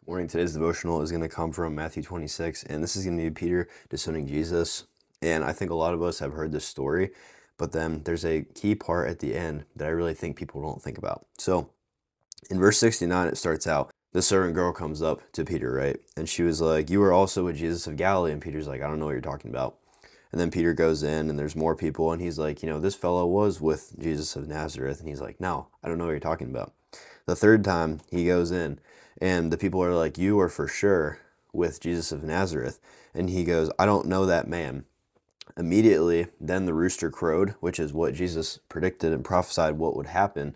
Morning. Today's devotional is going to come from Matthew 26, and this is going to be Peter disowning Jesus. And I think a lot of us have heard this story, but then there's a key part at the end that I really think people don't think about. So in verse 69, it starts out, the servant girl comes up to Peter, right? And she was like, "You were also with Jesus of Galilee." And Peter's like, "I don't know what you're talking about." And then Peter goes in, and there's more people, and he's like, "This fellow was with Jesus of Nazareth." And he's like, "No, I don't know what you're talking about." The third time he goes in, and the people are like, "You are for sure with Jesus of Nazareth." And he goes, "I don't know that man." Immediately, then the rooster crowed, which is what Jesus predicted and prophesied what would happen.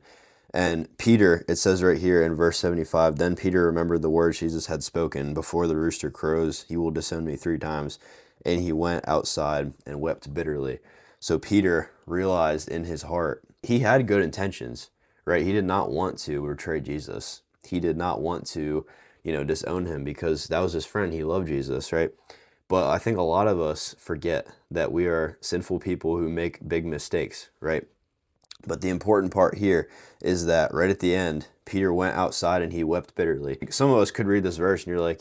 And Peter, it says right here in verse 75, then Peter remembered the words Jesus had spoken, "Before the rooster crows, he will disown me 3 times." And he went outside and wept bitterly. So Peter realized in his heart, he had good intentions, right? He did not want to betray Jesus. He did not want to, disown him because that was his friend. He loved Jesus, right? But I think a lot of us forget that we are sinful people who make big mistakes, right? But the important part here is that right at the end, Peter went outside and he wept bitterly. Some of us could read this verse and you're like,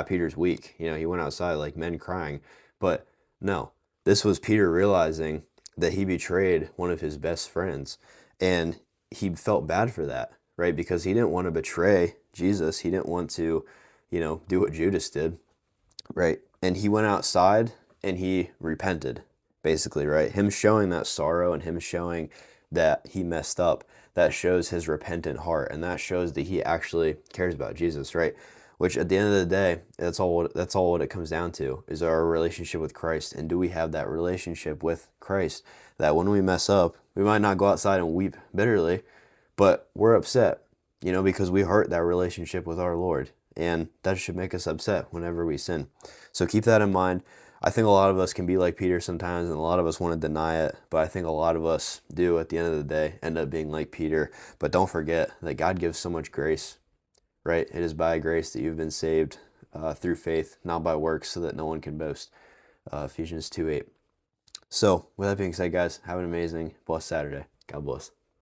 Peter's weak. He went outside like men crying. But no, this was Peter realizing that he betrayed one of his best friends. And he felt bad for that, right? Because he didn't want to betray Jesus. He didn't want to, do what Judas did, right? And he went outside and he repented, basically, right? Him showing that sorrow and him showing that he messed up, that shows his repentant heart, and that shows that he actually cares about Jesus, right? Which at the end of the day, that's all what it comes down to, is our relationship with Christ. And do we have that relationship with Christ that when we mess up, we might not go outside and weep bitterly, but we're upset, because we hurt that relationship with our Lord. And that should make us upset whenever we sin. So keep that in mind. I think a lot of us can be like Peter sometimes, and a lot of us want to deny it, but I think a lot of us do at the end of the day end up being like Peter. But don't forget that God gives so much grace, right? It is by grace that you've been saved through faith, not by works, so that no one can boast. Ephesians 2:8. So with that being said, guys, have an amazing, blessed Saturday. God bless.